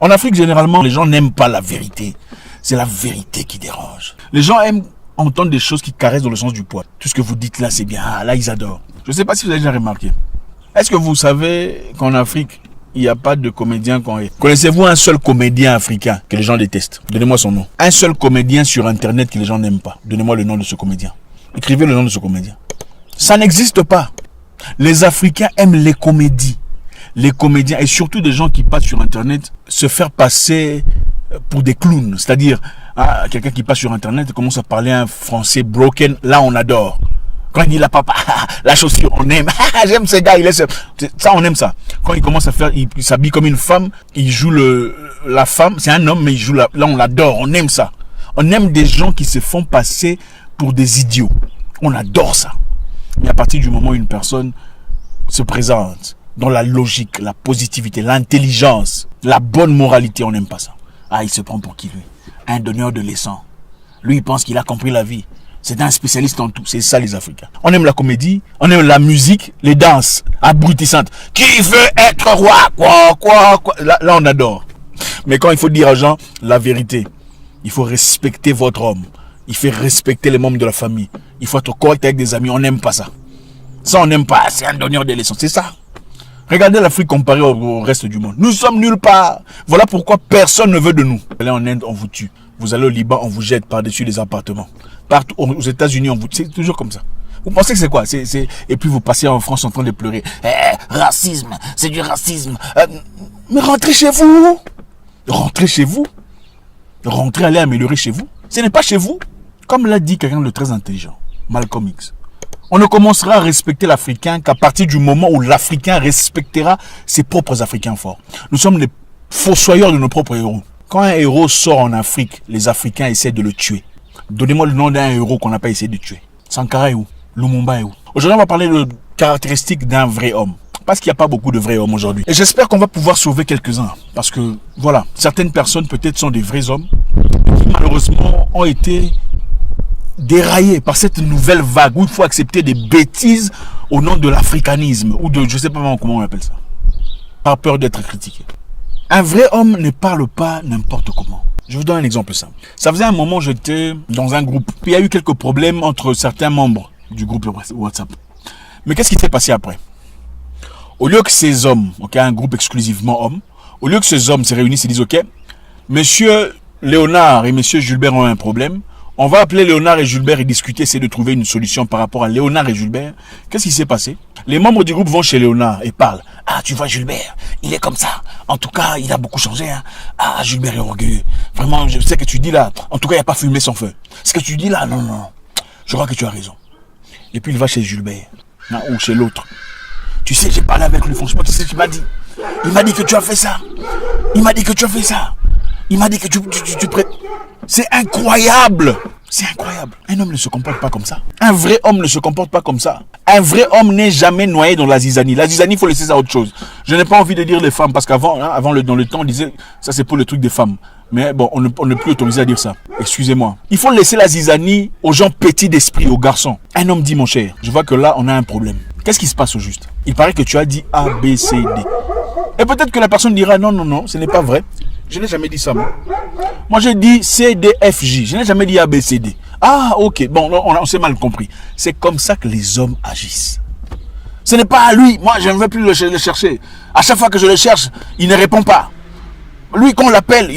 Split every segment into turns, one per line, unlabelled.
En Afrique, généralement, les gens n'aiment pas la vérité. C'est la vérité qui dérange. Les gens aiment entendre des choses qui caressent dans le sens du poil. Tout ce que vous dites là, c'est bien. Ah, là, ils adorent. Je ne sais pas si vous avez déjà remarqué. Est-ce que vous savez qu'en Afrique, il n'y a pas de comédien qu'on est? Connaissez-vous un seul comédien africain que les gens détestent? Donnez-moi son nom. Un seul comédien sur Internet que les gens n'aiment pas. Donnez-moi le nom de ce comédien. Écrivez le nom de ce comédien. Ça n'existe pas. Les Africains aiment les comédies. Les comédiens et surtout des gens qui passent sur Internet se faire passer pour des clowns. C'est-à-dire, quelqu'un qui passe sur Internet et commence à parler un français broken, là on adore. Quand il dit la papa, la chaussure, on aime. J'aime ce gars, ça on aime ça. Quand il commence à faire, il s'habille comme une femme, il joue la femme, c'est un homme mais il joue là on l'adore, on aime ça. On aime des gens qui se font passer pour des idiots. On adore ça. Mais à partir du moment où une personne se présente dans la logique, la positivité, l'intelligence, la bonne moralité, on n'aime pas ça. Ah, il se prend pour qui lui? Un donneur de leçons. Lui, il pense qu'il a compris la vie. C'est un spécialiste en tout. C'est ça les Africains. On aime la comédie, on aime la musique, les danses abrutissantes. Qui veut être roi? Quoi? Là, on adore. Mais quand il faut dire aux gens la vérité, il faut respecter votre homme. Il faut respecter les membres de la famille. Il faut être correct avec des amis. On n'aime pas ça. Ça, on n'aime pas. C'est un donneur de leçons. C'est ça. Regardez l'Afrique comparée au reste du monde. Nous sommes nulle part. Voilà pourquoi personne ne veut de nous. Vous allez en Inde, on vous tue. Vous allez au Liban, on vous jette par-dessus les appartements. Partout aux États-Unis, on vous tue. C'est toujours comme ça. Vous pensez que c'est quoi? Et puis vous passez en France en train de pleurer. Racisme, c'est du racisme. Mais rentrez chez vous. Rentrez chez vous. Rentrez, allez améliorer chez vous. Ce n'est pas chez vous. Comme l'a dit quelqu'un de très intelligent, Malcolm X. On ne commencera à respecter l'Africain qu'à partir du moment où l'Africain respectera ses propres Africains forts. Nous sommes les fossoyeurs de nos propres héros. Quand un héros sort en Afrique, les Africains essaient de le tuer. Donnez-moi le nom d'un héros qu'on n'a pas essayé de tuer. Sankara est où? Lumumba est où? Aujourd'hui, on va parler de caractéristiques d'un vrai homme. Parce qu'il n'y a pas beaucoup de vrais hommes aujourd'hui. Et j'espère qu'on va pouvoir sauver quelques-uns. Parce que, voilà, certaines personnes peut-être sont des vrais hommes qui malheureusement ont été déraillé par cette nouvelle vague où il faut accepter des bêtises au nom de l'africanisme ou de, je sais pas comment on appelle ça, par peur d'être critiqué. Un vrai homme ne parle pas n'importe comment. Je vous donne un exemple simple. Ça faisait un moment j'étais dans un groupe, puis il y a eu quelques problèmes entre certains membres du groupe WhatsApp. Mais qu'est-ce qui s'est passé après? Au lieu que ces hommes, un groupe exclusivement hommes, au lieu que ces hommes se réunissent et disent ok, monsieur Léonard et monsieur Gilbert ont un problème, on va appeler Léonard et Gilbert et discuter, essayer de trouver une solution par rapport à Léonard et Gilbert. Qu'est-ce qui s'est passé? Les membres du groupe vont chez Léonard et parlent. Ah, tu vois Gilbert, il est comme ça. En tout cas, il a beaucoup changé. Hein. Ah, Gilbert est orgueilleux. Vraiment, je sais que tu dis là. En tout cas, il n'y a pas fumé sans feu. Ce que tu dis là, non. Je crois que tu as raison. Et puis il va chez Gilbert. Ou chez l'autre. Tu sais, j'ai parlé avec lui, franchement, tu sais ce qu'il m'a dit? Il m'a dit que tu as fait ça. Il m'a dit que tu as fait ça. Il m'a dit que tu C'est incroyable. C'est incroyable. Un homme ne se comporte pas comme ça. Un vrai homme ne se comporte pas comme ça. Un vrai homme n'est jamais noyé dans la zizanie. La zizanie, il faut laisser ça à autre chose. Je n'ai pas envie de dire les femmes, parce qu'avant, dans le temps, on disait, ça c'est pour le truc des femmes. Mais bon, on n'est plus autorisé à dire ça. Excusez-moi. Il faut laisser la zizanie aux gens petits d'esprit, aux garçons. Un homme dit, mon cher, je vois que là, on a un problème. Qu'est-ce qui se passe au juste? Il paraît que tu as dit A, B, C, D. Et peut-être que la personne dira, non, ce n'est pas vrai. Je n'ai jamais dit ça, moi. Moi, j'ai dit C, D, F, J. Je n'ai jamais dit A, B, C, D. Ah, ok. Bon, on s'est mal compris. C'est comme ça que les hommes agissent. Ce n'est pas à lui. Moi, je ne veux plus le chercher. À chaque fois que je le cherche, il ne répond pas. Lui, quand on l'appelle,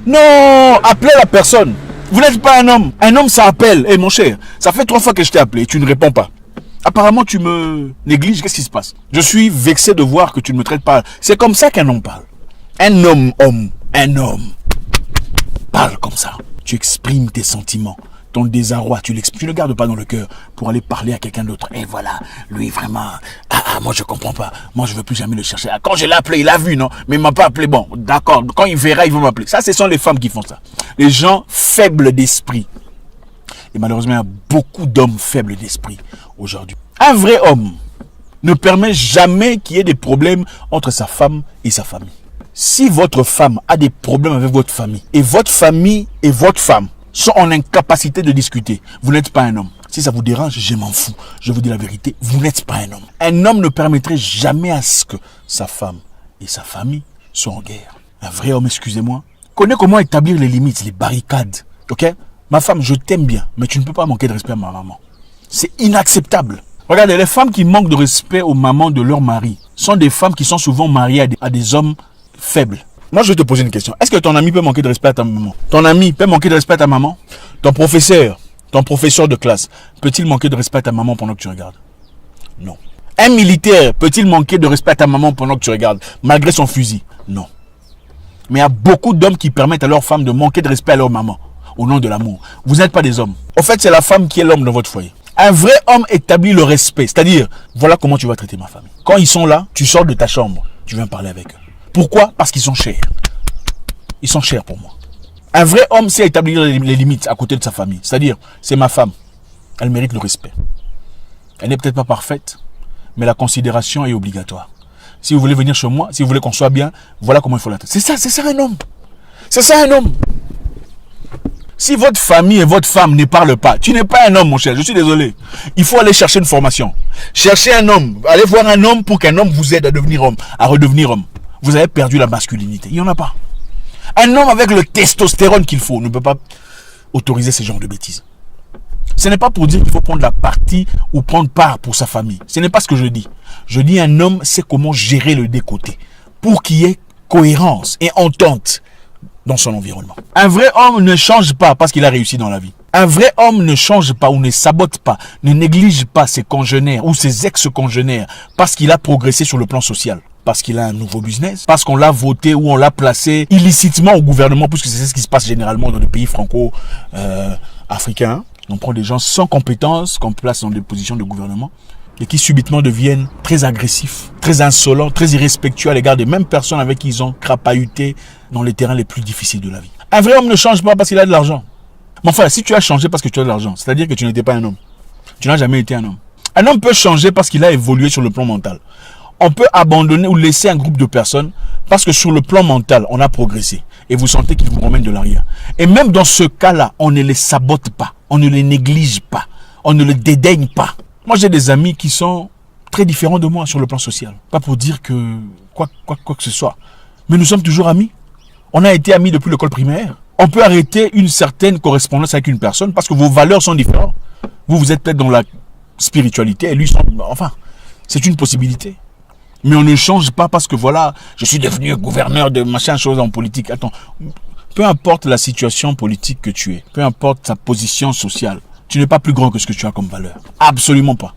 non, appelez la personne. Vous n'êtes pas un homme. Un homme, ça appelle. Eh, mon cher, ça fait 3 fois que je t'ai appelé et tu ne réponds pas. Apparemment, tu me négliges. Qu'est-ce qui se passe? Je suis vexé de voir que tu ne me traites pas. C'est comme ça qu'un homme parle. Un homme parle comme ça. Tu exprimes tes sentiments, ton désarroi, tu ne le gardes pas dans le cœur pour aller parler à quelqu'un d'autre. Et voilà, lui vraiment, moi je comprends pas, moi je veux plus jamais le chercher. Quand je l'ai appelé, il a vu, non? Mais il m'a pas appelé, bon, d'accord, quand il verra, il va m'appeler. Ça, ce sont les femmes qui font ça. Les gens faibles d'esprit. Et malheureusement, il y a beaucoup d'hommes faibles d'esprit aujourd'hui. Un vrai homme ne permet jamais qu'il y ait des problèmes entre sa femme et sa famille. Si votre femme a des problèmes avec votre famille et votre femme sont en incapacité de discuter, vous n'êtes pas un homme. Si ça vous dérange, je m'en fous. Je vous dis la vérité, vous n'êtes pas un homme. Un homme ne permettrait jamais à ce que sa femme et sa famille soient en guerre. Un vrai homme, excusez-moi, connaît comment établir les limites, les barricades. Ok? Ma femme, je t'aime bien, mais tu ne peux pas manquer de respect à ma maman. C'est inacceptable. Regardez, les femmes qui manquent de respect aux mamans de leur mari sont des femmes qui sont souvent mariées à des hommes faibles. Moi, je vais te poser une question. Est-ce que ton ami peut manquer de respect à ta maman? Ton ami peut manquer de respect à ta maman? Ton professeur de classe, peut-il manquer de respect à ta maman pendant que tu regardes? Non. Un militaire peut-il manquer de respect à ta maman pendant que tu regardes, malgré son fusil? Non. Mais il y a beaucoup d'hommes qui permettent à leurs femmes de manquer de respect à leur maman, au nom de l'amour. Vous n'êtes pas des hommes. En fait, c'est la femme qui est l'homme dans votre foyer. Un vrai homme établit le respect. C'est-à-dire, voilà comment tu vas traiter ma famille. Quand ils sont là, tu sors de ta chambre, tu viens parler avec eux. Pourquoi? Parce qu'ils sont chers. Ils sont chers pour moi. Un vrai homme sait établir les limites à côté de sa famille. C'est-à-dire, c'est ma femme. Elle mérite le respect. Elle n'est peut-être pas parfaite, mais la considération est obligatoire. Si vous voulez venir chez moi, si vous voulez qu'on soit bien, voilà comment il faut la traiter. C'est ça un homme. C'est ça un homme. Si votre famille et votre femme ne parlent pas, tu n'es pas un homme, mon cher. Je suis désolé. Il faut aller chercher une formation. Cherchez un homme. Allez voir un homme pour qu'un homme vous aide à devenir homme, à redevenir homme. Vous avez perdu la masculinité. Il n'y en a pas. Un homme avec le testostérone qu'il faut ne peut pas autoriser ce genre de bêtises. Ce n'est pas pour dire qu'il faut prendre la partie ou prendre part pour sa famille. Ce n'est pas ce que je dis. Je dis un homme sait comment gérer le décoté pour qu'il y ait cohérence et entente dans son environnement. Un vrai homme ne change pas parce qu'il a réussi dans la vie. Un vrai homme ne change pas ou ne sabote pas, ne néglige pas ses congénères ou ses ex-congénères parce qu'il a progressé sur le plan social. Parce qu'il a un nouveau business, parce qu'on l'a voté ou on l'a placé illicitement au gouvernement, puisque c'est ce qui se passe généralement dans les pays franco-africains. On prend des gens sans compétences qu'on place dans des positions de gouvernement et qui subitement deviennent très agressifs, très insolents, très irrespectueux à l'égard des mêmes personnes avec qui ils ont crapahuté dans les terrains les plus difficiles de la vie. Un vrai homme ne change pas parce qu'il a de l'argent. Mais enfin, si tu as changé parce que tu as de l'argent, c'est-à-dire que tu n'étais pas un homme. Tu n'as jamais été un homme. Un homme peut changer parce qu'il a évolué sur le plan mental. On peut abandonner ou laisser un groupe de personnes parce que sur le plan mental, on a progressé. Et vous sentez qu'ils vous ramènent de l'arrière. Et même dans ce cas-là, on ne les sabote pas. On ne les néglige pas. On ne les dédaigne pas. Moi, j'ai des amis qui sont très différents de moi sur le plan social. Pas pour dire que quoi que ce soit. Mais nous sommes toujours amis. On a été amis depuis l'école primaire. On peut arrêter une certaine correspondance avec une personne parce que vos valeurs sont différentes. Vous êtes peut-être dans la spiritualité et lui, enfin, c'est une possibilité. Mais on ne change pas parce que voilà, je suis devenu gouverneur de machin chose en politique. Attends, peu importe la situation politique que tu es, peu importe ta position sociale, tu n'es pas plus grand que ce que tu as comme valeur. Absolument pas.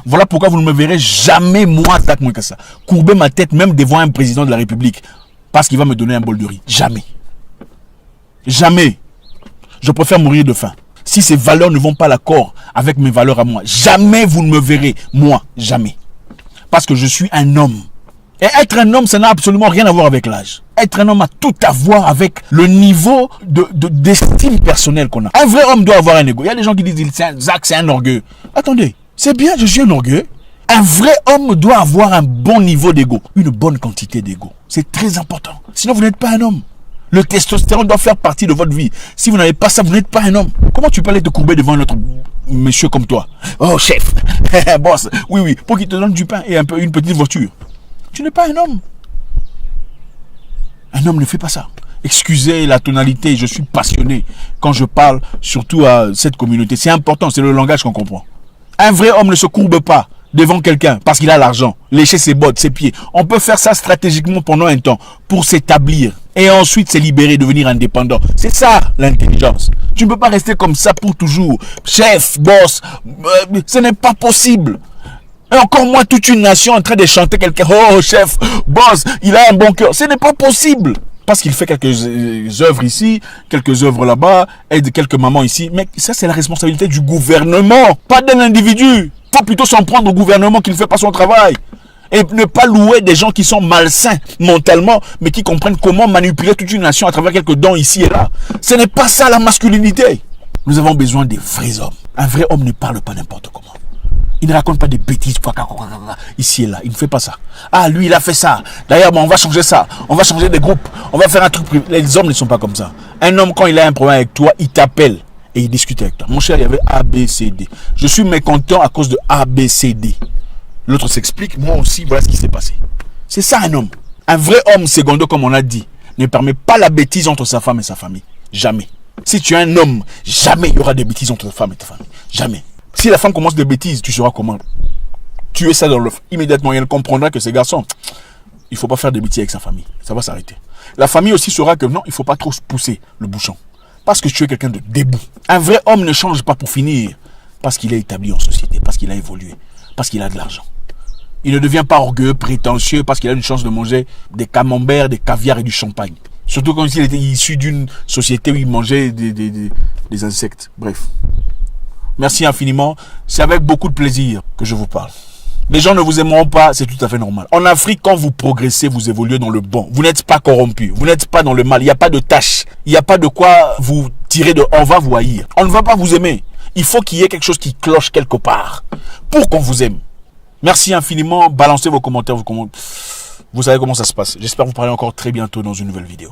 Voilà pourquoi vous ne me verrez jamais, moi, moins que ça, courber ma tête même devant un président de la République parce qu'il va me donner un bol de riz. Jamais. Jamais. Je préfère mourir de faim. Si ces valeurs ne vont pas à l'accord avec mes valeurs à moi, jamais vous ne me verrez, moi, jamais. Parce que je suis un homme. Et être un homme, ça n'a absolument rien à voir avec l'âge. Être un homme a tout à voir avec le niveau d'estime personnelle qu'on a. Un vrai homme doit avoir un ego. Il y a des gens qui disent Zach, c'est un orgueil. Attendez, c'est bien, je suis un orgueil. Un vrai homme doit avoir un bon niveau d'ego. Une bonne quantité d'ego. C'est très important. Sinon, vous n'êtes pas un homme. Le testostérone doit faire partie de votre vie. Si vous n'avez pas ça, vous n'êtes pas un homme. Comment tu peux aller te courber devant un autre monsieur comme toi? Oh, chef, boss, oui, pour qu'il te donne du pain et une petite voiture. Tu n'es pas un homme. Un homme ne fait pas ça. Excusez la tonalité, je suis passionné quand je parle surtout à cette communauté. C'est important, c'est le langage qu'on comprend. Un vrai homme ne se courbe pas devant quelqu'un parce qu'il a l'argent, lécher ses bottes, ses pieds. On peut faire ça stratégiquement pendant un temps pour s'établir et ensuite se libérer, devenir indépendant. C'est ça l'intelligence. Tu ne peux pas rester comme ça pour toujours. Chef, boss, ce n'est pas possible. Et encore moins toute une nation en train de chanter quelqu'un. Oh chef, boss, il a un bon cœur. Ce n'est pas possible. Parce qu'il fait quelques œuvres ici, quelques œuvres là-bas, aide quelques mamans ici. Mais ça, c'est la responsabilité du gouvernement, pas d'un individu. Il faut plutôt s'en prendre au gouvernement qui ne fait pas son travail. Et ne pas louer des gens qui sont malsains mentalement, mais qui comprennent comment manipuler toute une nation à travers quelques dons ici et là. Ce n'est pas ça la masculinité. Nous avons besoin des vrais hommes. Un vrai homme ne parle pas n'importe comment. Il ne raconte pas des bêtises ici et là. Il ne fait pas ça. Ah, lui, il a fait ça. D'ailleurs, on va changer ça. On va changer des groupes. On va faire un truc privé. Les hommes ne sont pas comme ça. Un homme, quand il a un problème avec toi, il t'appelle et il discute avec toi. Mon cher, il y avait A, B, C, D. Je suis mécontent à cause de A, B, C, D. L'autre s'explique. Moi aussi, voilà ce qui s'est passé. C'est ça un homme. Un vrai homme secondo, comme on a dit, ne permet pas la bêtise entre sa femme et sa famille. Jamais. Si tu es un homme, jamais il y aura des bêtises entre ta femme et ta famille. Jamais. Si la femme commence des bêtises, tu sauras comment tuer ça dans l'œuf. Immédiatement, elle comprendra que ces garçons, il ne faut pas faire des bêtises avec sa famille. Ça va s'arrêter. La famille aussi saura que non, il ne faut pas trop pousser le bouchon. Parce que tu es quelqu'un de debout. Un vrai homme ne change pas pour finir. Parce qu'il est établi en société, parce qu'il a évolué, parce qu'il a de l'argent. Il ne devient pas orgueilleux, prétentieux, parce qu'il a une chance de manger des camemberts, des caviars et du champagne. Surtout quand il était issu d'une société où il mangeait des insectes. Bref. Merci infiniment. C'est avec beaucoup de plaisir que je vous parle. Les gens ne vous aimeront pas, c'est tout à fait normal. En Afrique, quand vous progressez, vous évoluez dans le bon. Vous n'êtes pas corrompu, vous n'êtes pas dans le mal. Il n'y a pas de tâche. Il n'y a pas de quoi vous tirer de... On va vous haïr. On ne va pas vous aimer. Il faut qu'il y ait quelque chose qui cloche quelque part pour qu'on vous aime. Merci infiniment. Balancez vos commentaires. Vous savez comment ça se passe. J'espère vous parler encore très bientôt dans une nouvelle vidéo.